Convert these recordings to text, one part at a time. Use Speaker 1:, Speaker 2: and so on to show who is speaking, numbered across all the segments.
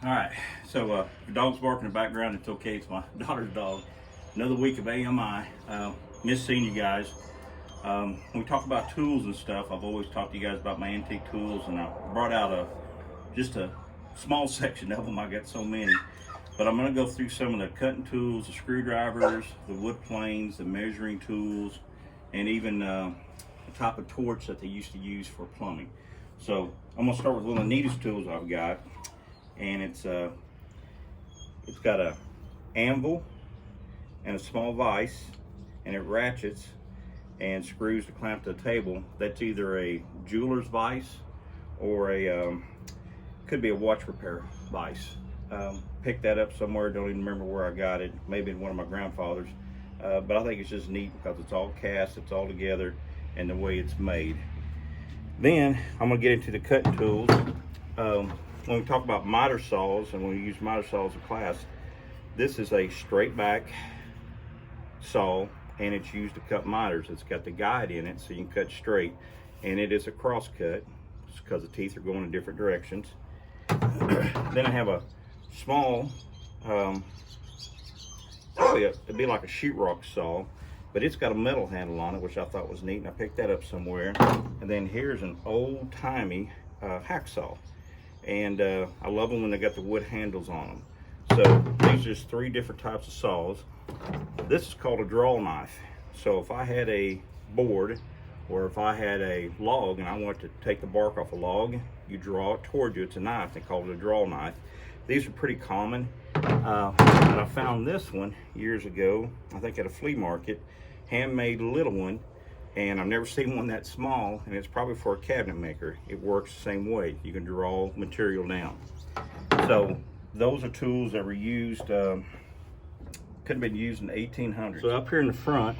Speaker 1: All right, so the dog's barking in the background. It's okay, it's my daughter's dog. Another week of AMI. Miss seeing you guys. When we talk about tools and stuff, I've always talked to you guys about my antique tools, and I brought out just a small section of them. I got so many, but I'm going to go through some of the cutting tools, the screwdrivers, the wood planes, the measuring tools, and even the type of torch that they used to use for plumbing. So I'm going to start with one of the neatest tools I've got. And it's got a anvil and a small vise, and it ratchets and screws to clamp to the table. That's either a jeweler's vise or a could be a watch repair vise. Picked that up somewhere, don't even remember where I got it, maybe in one of my grandfather's, but I think it's just neat because it's all cast, it's all together, and the way it's made. Then I'm going to get into the cutting tools. When we talk about miter saws, and when we use miter saws in class, this is a straight back saw, and it's used to cut miters. It's got the guide in it so you can cut straight, and it is a cross cut because the teeth are going in different directions. Then I have a small, probably it'd be like a sheetrock saw, but it's got a metal handle on it, which I thought was neat, and I picked that up somewhere. And then here's an old-timey hacksaw. And I love them when they got the wood handles on them. So these are just three different types of saws. This is called a draw knife. So if I had a board, or if I had a log and I want to take the bark off a log, you draw it toward you. It's a knife. They call it a draw knife. These are pretty common. And I found this one years ago, I think at a flea market, handmade little one. And I've never seen one that small, and it's probably for a cabinet maker. It works the same way. You can draw material down. So those are tools that were used, could have been used in the 1800s. So up here in the front,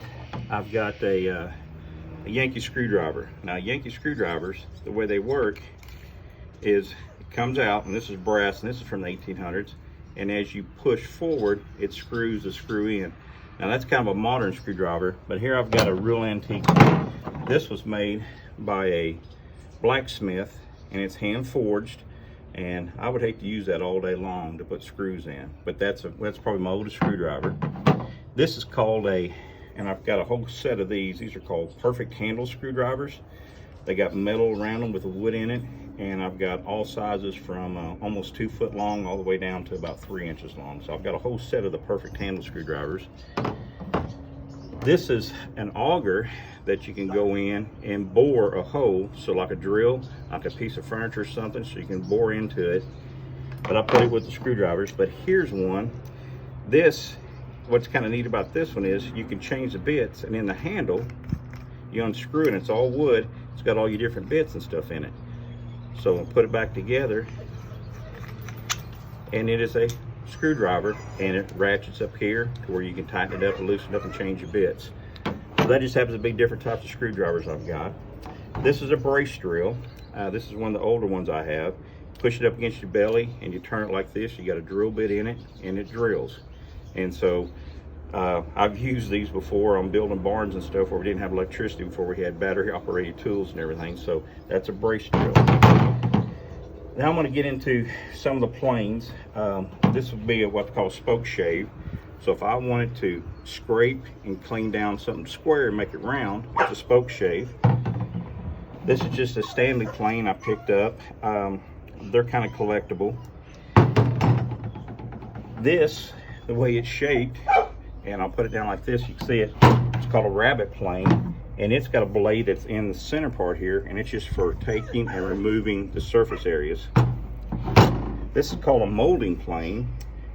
Speaker 1: I've got a Yankee screwdriver. Now Yankee screwdrivers, the way they work is it comes out, and this is brass, and this is from the 1800s, and as you push forward, it screws the screw in. Now that's kind of a modern screwdriver, but here I've got a real antique. This was made by a blacksmith, and it's hand forged, and I would hate to use that all day long to put screws in, but that's probably my oldest screwdriver. This is called and I've got a whole set of these are called perfect handle screwdrivers. They got metal around them with the wood in it, and I've got all sizes from almost 2 foot long all the way down to about 3 inches long. So I've got a whole set of the perfect handle screwdrivers. This is an auger that you can go in and bore a hole, so like a drill, like a piece of furniture or something, so you can bore into it. But I put it with the screwdrivers. But here's one. What's kind of neat about this one is you can change the bits, and in the handle, you unscrew it, and it's all wood. It's got all your different bits and stuff in it. So I'll put it back together, and it is a screwdriver, and it ratchets up here to where you can tighten it up and loosen it up and change your bits. So that just happens to be different types of screwdrivers I've got. This is a brace drill. This is one of the older ones I have. Push it up against your belly, and you turn it like this. You got a drill bit in it, and it drills. And so I've used these before on building barns and stuff where we didn't have electricity, before we had battery operated tools and everything. So that's a brace drill. Now I'm going to get into some of the planes. This would be what's called a spoke shave. So if I wanted to scrape and clean down something square and make it round, it's a spoke shave. This is just a Stanley plane I picked up. They're kind of collectible. This, the way it's shaped, and I'll put it down like this, you can see it, it's called a rabbet plane, and it's got a blade that's in the center part here, and it's just for taking and removing the surface areas. This is called a molding plane.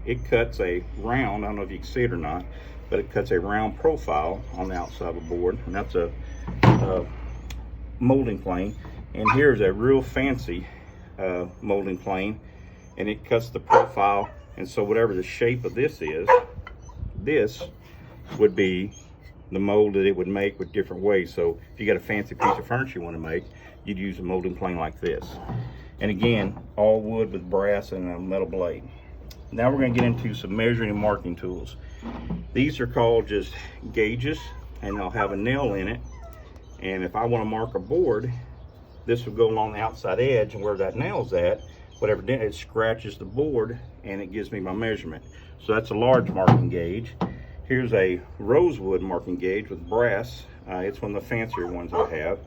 Speaker 1: It cuts a round, I don't know if you can see it or not, but it cuts a round profile on the outside of a board, and that's a molding plane. And here's a real fancy molding plane, and it cuts the profile, and so whatever the shape of this is, this would be the mold that it would make with different ways. So if you got a fancy piece of furniture you want to make, you'd use a molding plane like this. And again, all wood with brass and a metal blade. Now we're going to get into some measuring and marking tools. These are called just gauges, and they'll have a nail in it. And if I want to mark a board, this will go along the outside edge, and where that nail's at, whatever, it scratches the board and it gives me my measurement. So that's a large marking gauge. Here's a rosewood marking gauge with brass. It's one of the fancier ones I have.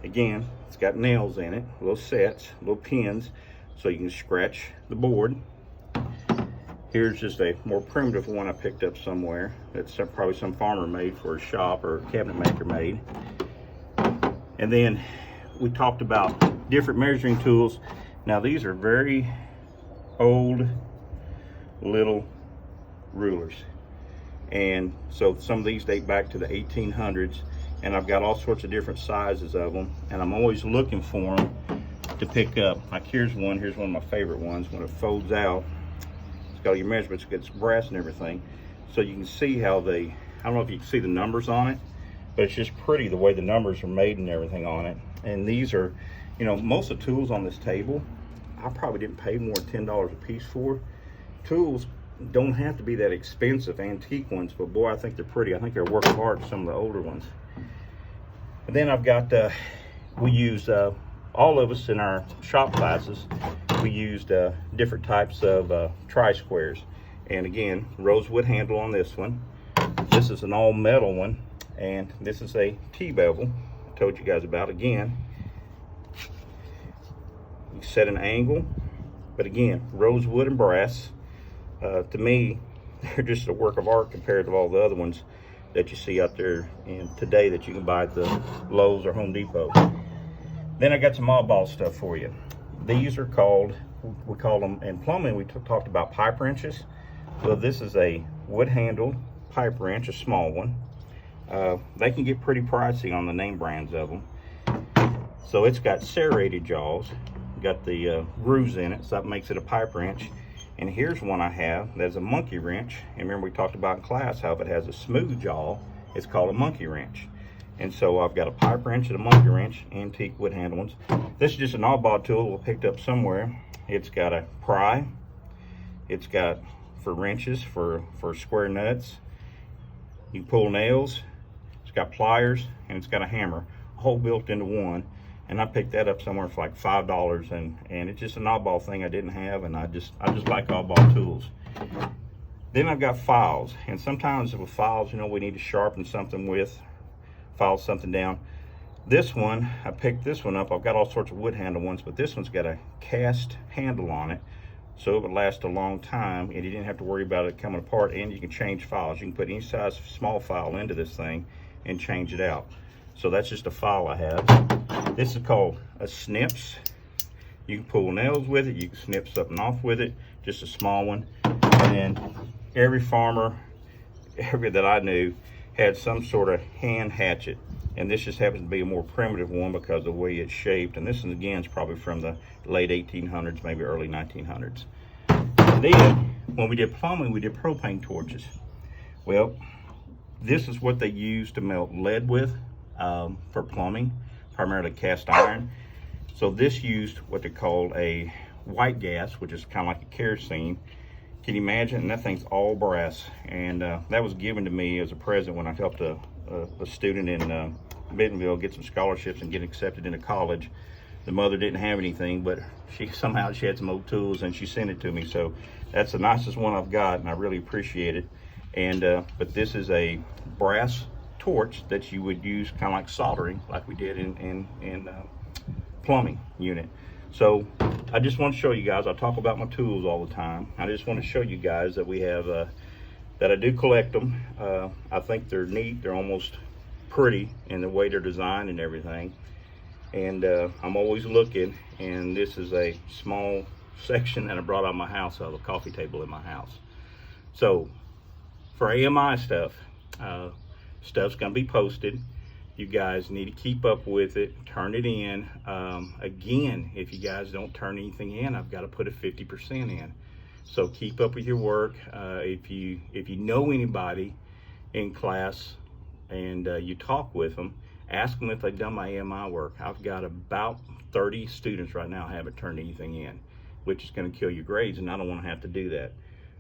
Speaker 1: Again, it's got nails in it, little sets, little pins, so you can scratch the board. Here's just a more primitive one I picked up somewhere. That's probably some farmer made for a shop or cabinet maker made. And then we talked about different measuring tools. Now these are very old little rulers. And so some of these date back to the 1800s, and I've got all sorts of different sizes of them, and I'm always looking for them to pick up. Like here's one of my favorite ones. When it folds out, it's got all your measurements, it gets brass and everything. So you can see how I don't know if you can see the numbers on it, but it's just pretty the way the numbers are made and everything on it. And these are, you know, most of the tools on this table, I probably didn't pay more than $10 a piece for. Tools don't have to be that expensive, antique ones, but boy, I think they're pretty. I think they're a work of art, some of the older ones. And then I've got, we used, all of us in our shop classes, we used different types of tri-squares. And again, rosewood handle on this one. This is an all metal one, and this is a T-bevel I told you guys about. Again, you set an angle, but again, rosewood and brass. To me, they're just a work of art compared to all the other ones that you see out there in today that you can buy at the Lowe's or Home Depot. Then I got some oddball stuff for you. These are called, we call them, in plumbing we talked about pipe wrenches. So this is a wood handled pipe wrench, a small one. They can get pretty pricey on the name brands of them. So it's got serrated jaws, got the grooves in it, so that makes it a pipe wrench. And here's one I have that's a monkey wrench. And remember we talked about in class how if it has a smooth jaw, it's called a monkey wrench. And so I've got a pipe wrench and a monkey wrench, antique wood handle ones. This is just an oddball tool we picked up somewhere. It's got a pry. It's got for wrenches, for square nuts. You can pull nails. It's got pliers, and it's got a hammer, all built into one. And I picked that up somewhere for like $5, and it's just an oddball thing I didn't have, and I just like oddball tools. Then I've got files, and sometimes with files, you know, we need to sharpen something with, file something down. This one, I picked this one up. I've got all sorts of wood handle ones, but this one's got a cast handle on it, so it would last a long time, and you didn't have to worry about it coming apart, and you can change files. You can put any size small file into this thing and change it out. So that's just a file I have. This is called a snips. You can pull nails with it. You can snip something off with it. Just a small one. And every farmer, that I knew, had some sort of hand hatchet. And this just happens to be a more primitive one because of the way it's shaped. And this one, again, is probably from the late 1800s, maybe early 1900s. And then, when we did plumbing, we did propane torches. Well, this is what they use to melt lead with. For plumbing, primarily cast iron. So this used what they call a white gas, which is kind of like a kerosene. Can you imagine? And that thing's all brass. And that was given to me as a present when I helped a student in Bentonville get some scholarships and get accepted into college. The mother didn't have anything, but she had some old tools and she sent it to me. So that's the nicest one I've got, and I really appreciate it. And but this is a brass torch that you would use kind of like soldering, like we did in plumbing unit. So I just want to show you guys, I talk about my tools all the time. I just want to show you guys that we have that I do collect them. I think they're neat. They're almost pretty in the way they're designed and everything. And I'm always looking, and this is a small section that I brought out of my house, out of a coffee table in my house. So for AMI stuff, stuff's gonna be posted. You guys need to keep up with it, turn it in. Again, if you guys don't turn anything in, I've got to put a 50% in. So keep up with your work. If you know anybody in class and you talk with them, ask them if they've done my AMI work. I've got about 30 students right now haven't turned anything in, which is going to kill your grades, and I don't want to have to do that.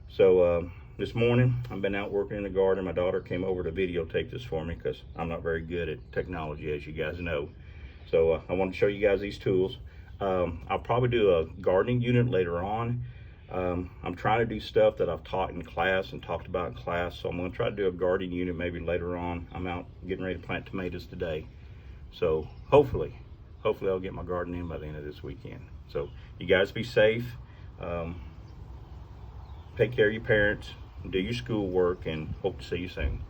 Speaker 1: So this morning, I've been out working in the garden. My daughter came over to videotape this for me because I'm not very good at technology, as you guys know. So I want to show you guys these tools. I'll probably do a gardening unit later on. I'm trying to do stuff that I've taught in class and talked about in class, so I'm going to try to do a gardening unit maybe later on. I'm out getting ready to plant tomatoes today, so hopefully I'll get my garden in by the end of this weekend. So you guys be safe, take care of your parents, do your schoolwork, and hope to see you soon.